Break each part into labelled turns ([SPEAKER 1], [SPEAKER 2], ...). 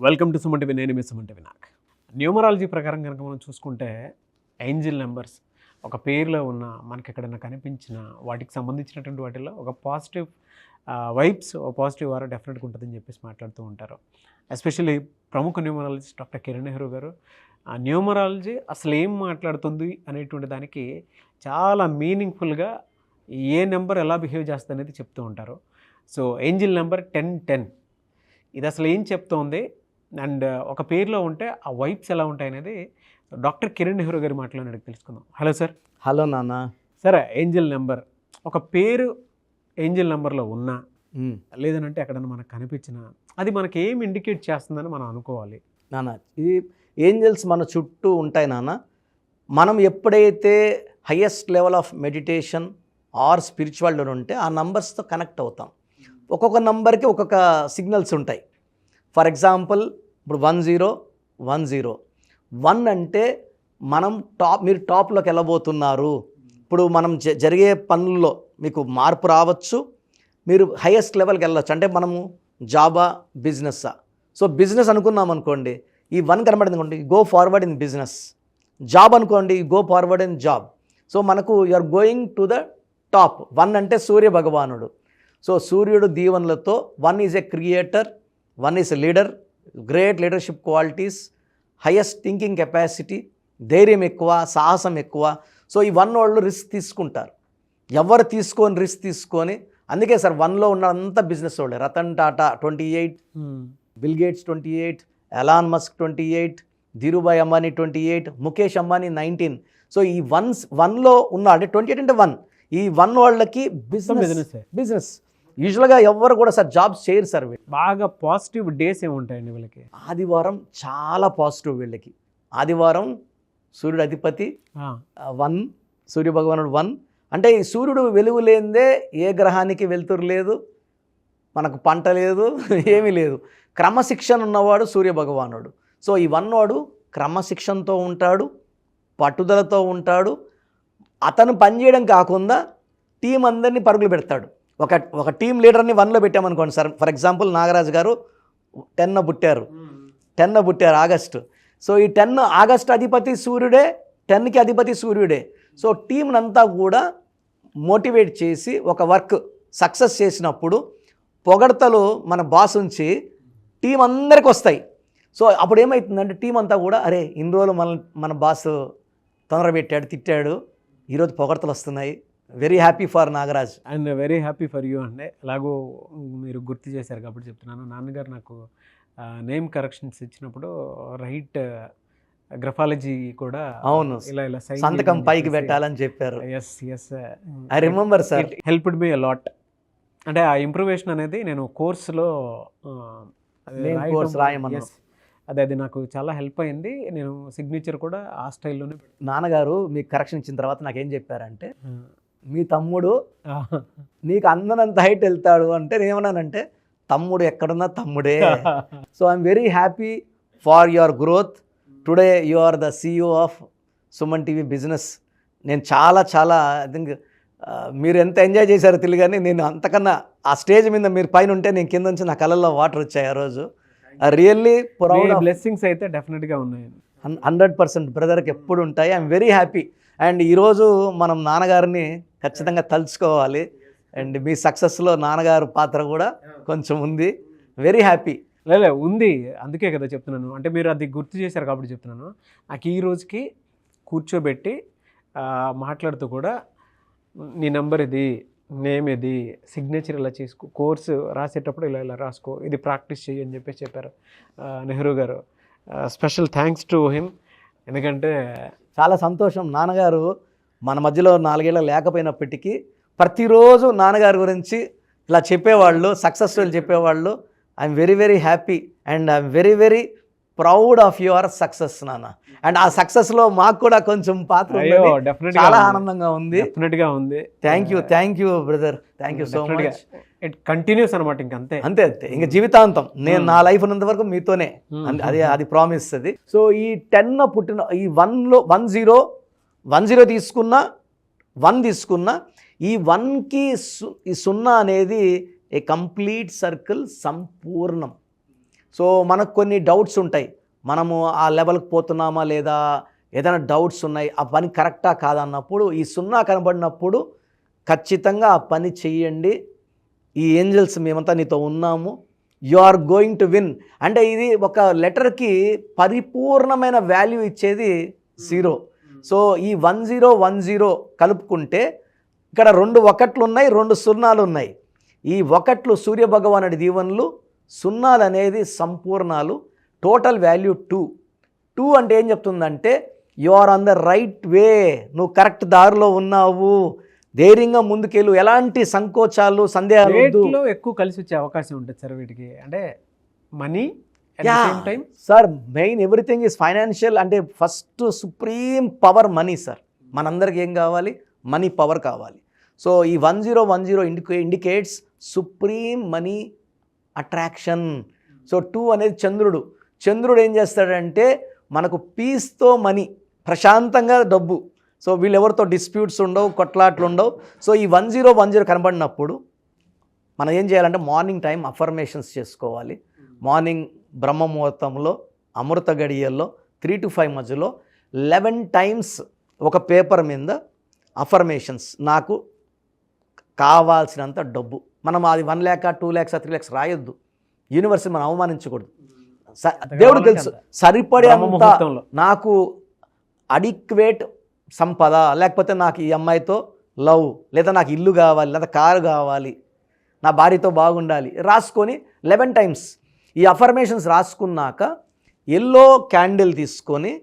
[SPEAKER 1] Welcome to Suman TV. నేను మీ Suman TV. నాకు numerology ప్రకారం కనుక మనం చూసుకుంటే ఏంజిల్ నెంబర్స్ ఒక పేరులో ఉన్న మనకి ఎక్కడైనా కనిపించిన వాటికి సంబంధించినటువంటి వాటిల్లో ఒక పాజిటివ్ వైబ్స్ పాజిటివ్ వారా డెఫినెట్గా ఉంటుందని చెప్పేసి మాట్లాడుతూ ఉంటారు. ఎస్పెషల్లీ ప్రముఖ న్యూమరాలజిస్ట్ డాక్టర్ కిరణ్ నెహ్రూ గారు ఆ న్యూమరాలజీ అసలు ఏం మాట్లాడుతుంది అనేటువంటి దానికి చాలా మీనింగ్ఫుల్గా ఏ నెంబర్ ఎలా బిహేవ్ చేస్తుంది అనేది చెప్తూ ఉంటారు. సో ఏంజిల్ నెంబర్ 1010 ఇది అసలు ఏం చెప్తోంది అండ్ ఒక పేరులో ఉంటే ఆ వైబ్స్ ఎలా ఉంటాయి అనేది డాక్టర్ కిరణ్ నెహ్రూ గారి మాట్లాడి తెలుసుకుందాం. Hello sir.
[SPEAKER 2] హలో నాన్న.
[SPEAKER 1] సరే, ఏంజిల్ నెంబర్ ఒక పేరు ఏంజిల్ నెంబర్లో ఉన్నా లేదనంటే ఎక్కడన్నా మనకు కనిపించినా అది మనకి ఏం ఇండికేట్ చేస్తుందని మనం అనుకోవాలి
[SPEAKER 2] నాన్న? ఈ ఏంజల్స్ మన చుట్టూ ఉంటాయి నాన్న. మనం ఎప్పుడైతే highest level of meditation or స్పిరిచువల్లో ఉంటే ఆ నంబర్స్తో కనెక్ట్ అవుతాం. ఒక్కొక్క నంబర్కి ఒక్కొక్క సిగ్నల్స్ ఉంటాయి. ఫర్ ఎగ్జాంపుల్ ఇప్పుడు 1010 1 అంటే మనం మీరు టాప్లోకి వెళ్ళబోతున్నారు. ఇప్పుడు మనం జరిగే పనుల్లో మీకు మార్పు రావచ్చు, మీరు హైయెస్ట్ లెవెల్కి వెళ్ళచ్చు. అంటే మనము జాబా బిజినెస్సా? సో బిజినెస్ అనుకున్నాం అనుకోండి, ఈ 1 కనబడింది అనుకోండి, go forward in business. Job అనుకోండి, go forward in job. So మనకు you are going to the top. 1 అంటే సూర్య భగవానుడు. సో సూర్యుడు దీవెనలతో 1 is a creator, 1 is a leader, great leadership qualities, highest thinking capacity, ధైర్యం ఎక్కువ, సాహసం ఎక్కువ. సో ఈ 1 వాళ్ళు రిస్క్ తీసుకుంటారు. ఎవరు రిస్క్ తీసుకొని అందుకే సార్ 1లో ఉన్న అంతా బిజినెస్ వాళ్ళే. Ratan Tata 28, Bill Gates 28, Elon Musk 28, Dhirubhai Ambani 28, Mukesh Ambani 19. So ఈ 1లో ఉన్న అంటే 28 అంటే 1, ఈ 1 వాళ్ళకి బిజినెస్ యూజువల్గా ఎవరు కూడా సార్ జాబ్స్ చేయరు సార్.
[SPEAKER 1] బాగా పాజిటివ్ డేస్ ఏముంటాయండి వీళ్ళకి?
[SPEAKER 2] ఆదివారం చాలా పాజిటివ్ వీళ్ళకి. ఆదివారం సూర్యుడు అధిపతి 1, సూర్య భగవానుడు 1 అంటే ఈ సూర్యుడు వెలుగు లేనిదే ఏ గ్రహానికి వెలుతురు లేదు, మనకు పంట లేదు, ఏమీ లేదు. క్రమశిక్షణ ఉన్నవాడు సూర్య భగవానుడు. సో ఈ 1 వాడు క్రమశిక్షణతో ఉంటాడు, పట్టుదలతో ఉంటాడు. అతను పనిచేయడం కాకుండా టీం అందరినీ పరుగులు పెడతాడు. ఒక టీం లీడర్ని 1లో పెట్టామనుకోండి సార్. ఫర్ ఎగ్జాంపుల్ నాగరాజు గారు 10న పుట్టారు ఆగస్టు. సో ఈ 10 ఆగస్టు అధిపతి సూర్యుడే, 10కి అధిపతి సూర్యుడే. సో టీంనంతా కూడా మోటివేట్ చేసి ఒక వర్క్ సక్సెస్ చేసినప్పుడు పొగడతలు మన బాస్ నుంచి టీం అందరికి వస్తాయి. సో అప్పుడు ఏమవుతుందంటే టీం అంతా కూడా అరే ఇన్ని రోజులు మన బాస్ తొందర పెట్టాడు, తిట్టాడు, ఈరోజు పొగడతలు వస్తున్నాయి. Very happy for Nagaraj
[SPEAKER 1] and very happy for you అండి. ఎలాగో మీరు గుర్తు చేశారు కాబట్టి చెప్తున్నాను. నాన్నగారు నాకు నేమ్ కరెక్షన్స్ ఇచ్చినప్పుడు రైట్ గ్రఫాలజీ కూడా
[SPEAKER 2] అవును
[SPEAKER 1] ఇలా
[SPEAKER 2] సంతకం పైకి పెట్టాలని చెప్పారు.
[SPEAKER 1] Yes
[SPEAKER 2] I remember sir.
[SPEAKER 1] Helped me a lot. అంటే ఆ ఇంప్రూవేషన్ అనేది నేను కోర్సులో
[SPEAKER 2] రాయమన్నారు.
[SPEAKER 1] అది నాకు చాలా హెల్ప్ అయింది. నేను సిగ్నేచర్ కూడా ఆ స్టైల్లోనే.
[SPEAKER 2] నాన్నగారు మీకు కరెక్షన్ ఇచ్చిన తర్వాత నాకేం చెప్పారంటే, మీ తమ్ముడు నీకు అందనంత హైట్ వెళ్తాడు అంటే నేనేమన్నానంటే తమ్ముడు ఎక్కడున్నా తమ్ముడే. So I'm very happy for your growth. Today you are the CEO of Suman TV business. నేను చాలా ఐ థింక్ మీరు ఎంత ఎంజాయ్ చేశారో తెలియదు, కానీ నేను అంతకన్నా ఆ స్టేజ్ మీద మీరు పైన ఉంటే నేను కింద నుంచి నా కళ్ళల్లో వాటర్ వచ్చాయి ఆ రోజు. Really proud.
[SPEAKER 1] బ్లెస్సింగ్స్ అయితే డెఫినెట్గా ఉన్నాయి.
[SPEAKER 2] 100% బ్రదర్కి ఎప్పుడు ఉంటాయి. I'm very happy. అండ్ ఈరోజు మనం నాన్నగారిని ఖచ్చితంగా తలుచుకోవాలి. అండ్ మీ సక్సెస్లో నాన్నగారు పాత్ర కూడా కొంచెం ఉంది. Very happy.
[SPEAKER 1] లేదు ఉంది, అందుకే కదా చెప్తున్నాను. అంటే మీరు అది గుర్తు చేశారు కాబట్టి చెప్తున్నాను. నాకు ఈ రోజుకి కూర్చోబెట్టి మాట్లాడుతూ కూడా నీ నెంబర్ ఇది, నేమ్ ఇది, సిగ్నేచర్ ఇలా చేసుకో, కోర్సు రాసేటప్పుడు ఇలా రాసుకో, ఇది ప్రాక్టీస్ చెయ్యి అని చెప్పేసి చెప్పారు నెహ్రూ గారు. Special thanks to him. ఎందుకంటే
[SPEAKER 2] చాలా సంతోషం. నాన్నగారు మన మధ్యలో 4 ఏళ్ళు లేకపోయినప్పటికీ ప్రతిరోజు నాన్నగారి గురించి ఇలా చెప్పేవాళ్ళు, సక్సెస్ఫుల్ చెప్పేవాళ్ళు. I'm very happy and I'm very proud of your success నాన్న. అండ్ ఆ సక్సెస్లో మాకు కూడా కొంచెం పాత్ర చాలా ఆనందంగా ఉంది.
[SPEAKER 1] డెఫినెట్గా ఉంది.
[SPEAKER 2] Thank you brother. Thank you so much.
[SPEAKER 1] It continues అనమాట. అంతే
[SPEAKER 2] ఇంకా జీవితాంతం నేను నా లైఫ్ ఉన్నంత వరకు మీతోనే. అది ప్రామిస్ అది. సో ఈ 10 పుట్టిన ఈ 1లో 10 తీసుకున్నా 1 తీసుకున్నా ఈ 1కి ఈ 0 అనేది ఏ కంప్లీట్ సర్కిల్, సంపూర్ణం. సో మనకు కొన్ని డౌట్స్ ఉంటాయి, మనము ఆ లెవెల్కి పోతున్నామా లేదా, ఏదైనా డౌట్స్ ఉన్నాయి, ఆ పని కరెక్టా కాదన్నప్పుడు ఈ 0 కనబడినప్పుడు ఖచ్చితంగా ఆ పని చెయ్యండి. ఈ ఏంజల్స్ మేమంతా నీతో ఉన్నాము, you are going to win. అంటే ఇది ఒక లెటర్కి పరిపూర్ణమైన వాల్యూ ఇచ్చేది 0. సో ఈ 1010 కలుపుకుంటే ఇక్కడ 2 1లు ఉన్నాయి, 2 0లు ఉన్నాయి. ఈ 1లు సూర్యభగవానుడి దీవెనలు, 0లు అనేది సంపూర్ణాలు. Total value 2. 2 అంటే ఏం చెప్తుందంటే you are on the right way, నువ్వు కరెక్ట్ దారిలో ఉన్నావు, ధైర్యంగా ముందుకెళ్ళు, ఎలాంటి సంకోచాలు సందేహాలు వద్దు.
[SPEAKER 1] రేట్లో ఎక్కువ కలిసి వచ్చే అవకాశం ఉంటుంది సార్ వీటికి, అంటే money time.
[SPEAKER 2] Sir main everything is financial. అంటే first supreme power money sir. మనందరికి ఏం కావాలి? మనీ పవర్ కావాలి. సో ఈ 1010 indicates supreme money attraction. So 2 అనేది చంద్రుడు. చంద్రుడు ఏం చేస్తాడంటే మనకు పీస్తో మనీ, ప్రశాంతంగా డబ్బు. సో వీళ్ళెవరితో డిస్ప్యూట్స్ ఉండవు, కొట్లాట్లు ఉండవు. సో ఈ 1010 కనబడినప్పుడు మనం ఏం చేయాలంటే మార్నింగ్ టైం అఫర్మేషన్స్ చేసుకోవాలి. మార్నింగ్ బ్రహ్మ ముహూర్తంలో, అమృత గడియల్లో 3 to 5 మధ్యలో 11 టైమ్స్ ఒక పేపర్ మీద అఫర్మేషన్స్, నాకు కావాల్సినంత డబ్బు. మనం అది 1 lakh 2 lakhs 3 lakhs రాయొద్దు. యూనివర్స్ని మనం అవమానించకూడదు. దేవుడు తెలుసు సరిపడే అంత నాకు అడిక్వేట్ సంపద, లేకపోతే నాకు ఈ అమ్మాయితో లవ్, లేదా నాకు ఇల్లు కావాలి, లేదా కారు కావాలి, నా భార్యతో బాగుండాలి రాసుకొని 11 టైమ్స్ ఈ అఫర్మేషన్స్ రాసుకున్నాక ఎల్లో క్యాండిల్ తీసుకొని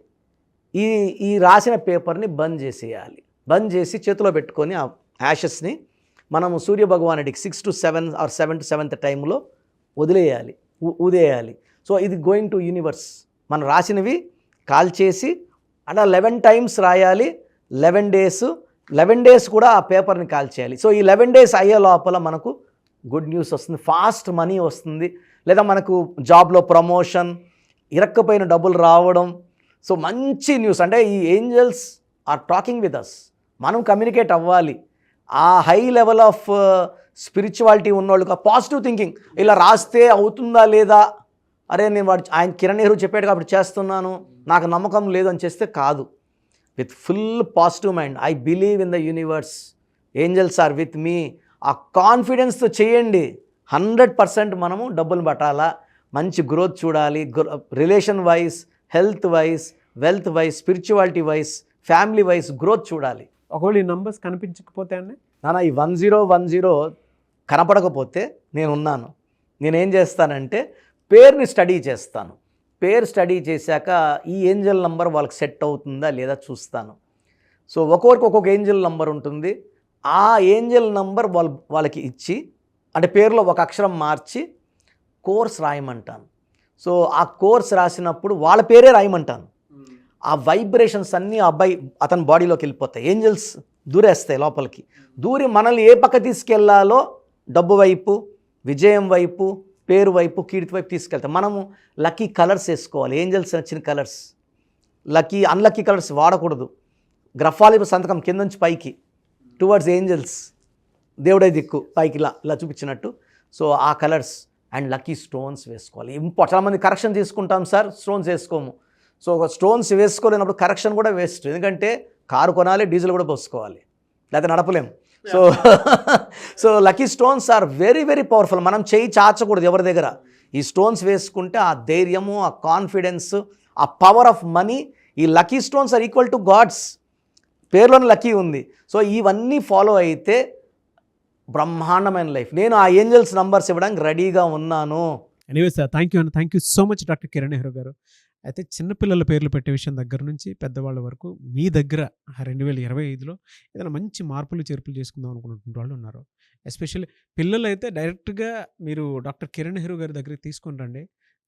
[SPEAKER 2] ఈ రాసిన పేపర్ని బంద్ చేసేయాలి. బంద్ చేసి చేతిలో పెట్టుకొని ఆ యాషెస్ని మనము సూర్యభగవానుడికి 6 to 7 or 7 to 7th టైంలో వదిలేయాలి, ఉదేయాలి. సో ఇది గోయింగ్ టు యూనివర్స్. మనం రాసినవి కాల్ చేసి అలా 11 టైమ్స్ రాయాలి. 11 డేస్ కూడా ఆ పేపర్ని కాల్ చేయాలి. సో ఈ 11 డేస్ అయ్యే లోపల మనకు గుడ్ న్యూస్ వస్తుంది, ఫాస్ట్ మనీ వస్తుంది, లేదా మనకు జాబ్లో ప్రమోషన్, ఇరక్కపోయిన డబ్బులు రావడం. సో మంచి న్యూస్. అంటే ఈ angels are talking with us. మనం కమ్యూనికేట్ అవ్వాలి. ఆ హై లెవెల్ ఆఫ్ స్పిరిచువాలిటీ ఉన్నోళ్ళకి పాజిటివ్ థింకింగ్, ఇలా రాస్తే అవుతుందా లేదా, అరే నేను ఆయన కిరణ్ నెహ్రూ చెప్పాడు కాబట్టి చేస్తున్నాను, నాకు నమ్మకం లేదు అని చేస్తే కాదు. With full positive mind, I believe in the universe, angels are with me, ఆ కాన్ఫిడెన్స్తో చేయండి. 100% మనము డబ్బులు పట్టాలా, మంచి గ్రోత్ చూడాలి, relation wise, health wise, wealth wise, spirituality wise, family wise growth చూడాలి.
[SPEAKER 1] ఒకవేళ ఈ నంబర్స్ కనిపించకపోతే అండి,
[SPEAKER 2] నాన్న ఈ 1010 కనపడకపోతే నేనున్నాను. నేనేం చేస్తానంటే పేరుని స్టడీ చేస్తాను. పేరు స్టడీ చేశాక ఈ ఏంజల్ నంబర్ వాళ్ళకి సెట్ అవుతుందా లేదా చూస్తాను. సో ఒక్కొక్కరికి ఒక్కొక్క ఏంజల్ నంబర్ ఉంటుంది. ఆ ఏంజల్ నంబర్ వాళ్ళకి ఇచ్చి, అంటే పేరులో ఒక అక్షరం మార్చి కోర్స్ రాయమంటాను. సో ఆ కోర్స్ రాసినప్పుడు వాళ్ళ పేరే రాయమంటాను. ఆ వైబ్రేషన్స్ అన్నీ అతని బాడీలోకి వెళ్ళిపోతాయి. ఏంజల్స్ దూరేస్తాయి లోపలికి. దూరి మనల్ని ఏ పక్క తీసుకెళ్లాలో, డబ్బు వైపు, విజయం వైపు, పేరు వైపు, కీర్తి వైపు తీసుకెళ్తాం. మనము లక్కీ కలర్స్ వేసుకోవాలి. ఏంజల్స్ నచ్చిన కలర్స్. అన్లక్కీ కలర్స్ వాడకూడదు. గ్రఫాలి సంతకం కింద నుంచి పైకి టువర్డ్స్ ఏంజల్స్, దేవుడే దిక్కు పైకి ఇలా చూపించినట్టు. సో ఆ కలర్స్ అండ్ లక్కీ స్టోన్స్ వేసుకోవాలి. చాలామంది కరెక్షన్ తీసుకుంటాం సార్, స్టోన్స్ వేసుకోము. సో స్టోన్స్ వేసుకోలేనప్పుడు కరెక్షన్ కూడా వేస్ట్. ఎందుకంటే కారు కొనాలి, డీజిల్ కూడా పోసుకోవాలి, లేకపోతే నడపలేము. So lucky stones are very very powerful. మనం చేయి చాచకూడదు ఎవరి దగ్గర. ఈ స్టోన్స్ వేసుకుంటే ఆ ధైర్యము, ఆ కాన్ఫిడెన్స్, ఆ పవర్ ఆఫ్ మనీ, ఈ lucky stones are equal to gods. పేర్లోనే లక్కీ ఉంది. సో ఇవన్నీ ఫాలో అయితే బ్రహ్మాండమైన లైఫ్. నేను ఆ ఏంజల్స్ నంబర్స్ ఇవ్వడానికి రెడీగా ఉన్నాను.
[SPEAKER 1] Anyway sir, thank you so much doctor Kiran Nehru గారు. అయితే చిన్నపిల్లల పేర్లు పెట్టే విషయం దగ్గర నుంచి పెద్దవాళ్ళ వరకు మీ దగ్గర 2025లో ఏదైనా మంచి మార్పులు చేర్పులు చేసుకుందాం అనుకున్నటువంటి వాళ్ళు ఉన్నారు. ఎస్పెషల్లీ పిల్లలు అయితే డైరెక్ట్గా మీరు డాక్టర్ కిరణ్ నెహ్రూ గారి దగ్గరికి తీసుకొని రండి.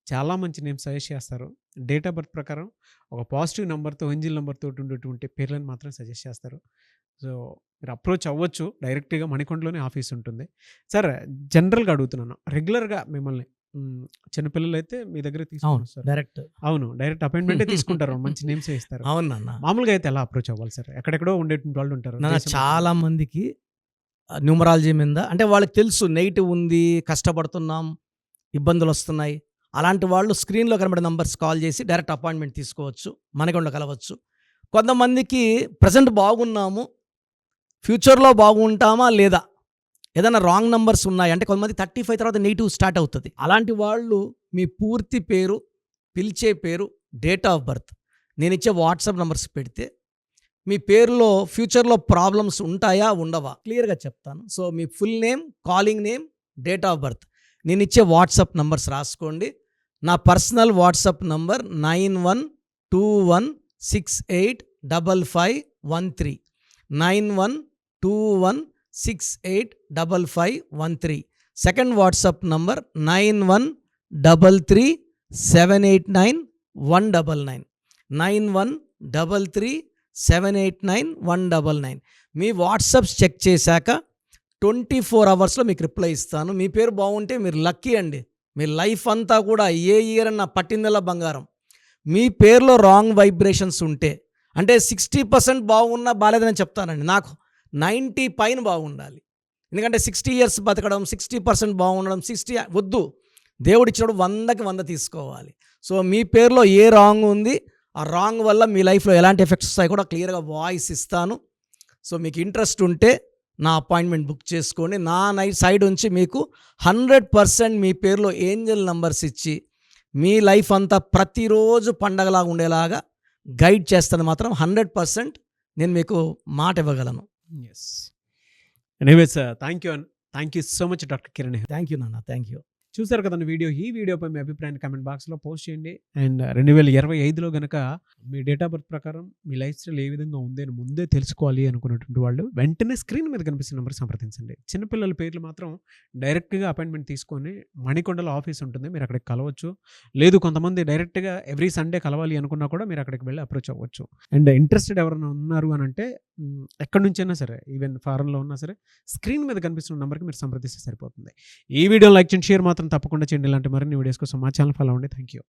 [SPEAKER 1] చాలా మంచి నేమ్ సజెస్ట్ చేస్తారు. డేట్ ఆఫ్ బర్త్ ప్రకారం ఒక పాజిటివ్ నెంబర్తో, ఏంజిల్ నెంబర్తో ఉండేటువంటి పేర్లను మాత్రం సజెస్ట్ చేస్తారు. సో మీరు అప్రోచ్ అవ్వచ్చు. డైరెక్ట్గా మణికొండలోనే ఆఫీస్ ఉంటుంది. సార్ జనరల్గా అడుగుతున్నాను, రెగ్యులర్గా మిమ్మల్ని చిన్నపిల్లలు అయితే మీ దగ్గర తీసుకుంటారు సార్? డైరెక్ట్ అపాయింట్మెంటే తీసుకుంటారు, మంచి నేమ్స్ ఇస్తారు.
[SPEAKER 2] అవునన్నా.
[SPEAKER 1] మామూలుగా అయితే ఎలా అప్రోచ్ అవ్వాలి సార్? ఎక్కడెక్కడో ఉండేటువంటి వాళ్ళు ఉంటారు.
[SPEAKER 2] చాలా మందికి న్యూమరాలజీ మీద అంటే వాళ్ళకి తెలుసు నెగిటివ్ ఉంది, కష్టపడుతున్నాం, ఇబ్బందులు వస్తున్నాయి, అలాంటి వాళ్ళు స్క్రీన్లో కనబడే నంబర్స్ కాల్ చేసి డైరెక్ట్ అపాయింట్మెంట్ తీసుకోవచ్చు, మనకుండా కలవచ్చు. కొంతమందికి ప్రజెంట్ బాగున్నాము, ఫ్యూచర్లో బాగుంటామా లేదా, ఏదైనా రాంగ్ నంబర్స్ ఉన్నాయి అంటే కొంతమంది 35 తర్వాత నెగిటివ్ స్టార్ట్ అవుతుంది. అలాంటి వాళ్ళు మీ పూర్తి పేరు, పిలిచే పేరు, డేట్ ఆఫ్ బర్త్, నేను ఇచ్చే వాట్సాప్ నంబర్స్ పెడితే మీ పేరులో ఫ్యూచర్లో ప్రాబ్లమ్స్ ఉంటాయా ఉండవా క్లియర్గా చెప్తాను. So me full name, calling name, date of birth, నేను ఇచ్చే వాట్సాప్ నంబర్స్ రాసుకోండి. నా personal WhatsApp number 9121685513, 9121685513. Second WhatsApp number 9133789199, 9133789199. మీ వాట్సాప్స్ చెక్ చేశాక 24 అవర్స్లో మీకు రిప్లై ఇస్తాను. మీ పేరు బాగుంటే మీరు లక్కీ అండి. మీ లైఫ్ అంతా కూడా ఏ ఇయర్ అన్న పట్టిందల్లా బంగారం. మీ పేరులో రాంగ్ వైబ్రేషన్స్ ఉంటే, అంటే 60% బాగున్నా బాలేదని చెప్తానండి. నాకు 90 పైన బాగుండాలి. ఎందుకంటే 60 ఇయర్స్ బతకడం, 60% బాగుండడం, 60 వద్దు. దేవుడు ఇచ్చినప్పుడు 100కి 100 తీసుకోవాలి. సో మీ పేరులో ఏ రాంగ్ ఉంది, ఆ రాంగ్ వల్ల మీ లైఫ్లో ఎలాంటి ఎఫెక్ట్స్ వస్తాయి కూడా క్లియర్గా వాయిస్ ఇస్తాను. సో మీకు ఇంట్రెస్ట్ ఉంటే నా అపాయింట్మెంట్ బుక్ చేసుకోండి. నా సైడ్ నుంచి మీకు 100% మీ పేరులో ఏంజల్ నంబర్స్ ఇచ్చి మీ లైఫ్ అంతా ప్రతిరోజు పండగలాగా ఉండేలాగా గైడ్ చేస్తాను. మాత్రం 100% నేను మీకు మాట ఇవ్వగలను.
[SPEAKER 1] Yes. Anyways thank you so much doctor Kiran.
[SPEAKER 2] Thank you నాన్న, థ్యాంక్ యూ.
[SPEAKER 1] చూసారు కదండి వీడియో. ఈ వీడియోపై మీ అభిప్రాయాన్ని కామెంట్ బాక్స్లో పోస్ట్ చేయండి. అండ్ 2025లో కనుక మీ డేట్ ఆఫ్ బర్త్ ప్రకారం మీ లైఫ్ స్టైల్ ఏ విధంగా ఉంది అని ముందే తెలుసుకోవాలి అనుకున్నటువంటి వాళ్ళు వెంటనే స్క్రీన్ మీద కనిపిస్తున్న నెంబర్ సంప్రదించండి. చిన్నపిల్లల పేర్లు మాత్రం డైరెక్ట్గా అపాయింట్మెంట్ తీసుకొని మణికొండలో ఆఫీస్ ఉంటుంది, మీరు అక్కడికి కలవచ్చు. లేదు కొంతమంది డైరెక్ట్గా ఎవ్రీ సండే కలవాలి అనుకున్నా కూడా మీరు అక్కడికి వెళ్ళి అప్రోచ్ అవ్వచ్చు. అండ్ ఇంట్రెస్టెడ్ ఎవరైనా ఉన్నారు అని అంటే ఎక్కడి నుంచైనా సరే, ఈవెన్ ఫారెన్లో ఉన్నా సరే, స్క్రీన్ మీద కనిపిస్తున్న నెంబర్కి మీరు సంప్రదిస్తే సరిపోతుంది. ఈ వీడియో లైక్ చేయండి, షేర్ మాత్రం తప్పకుండా చేయండి. ఇలాంటి మరిన్ని వీడియోస్ కోసం మా ఛానల్ ఫాలో అవ్వండి. Thank you.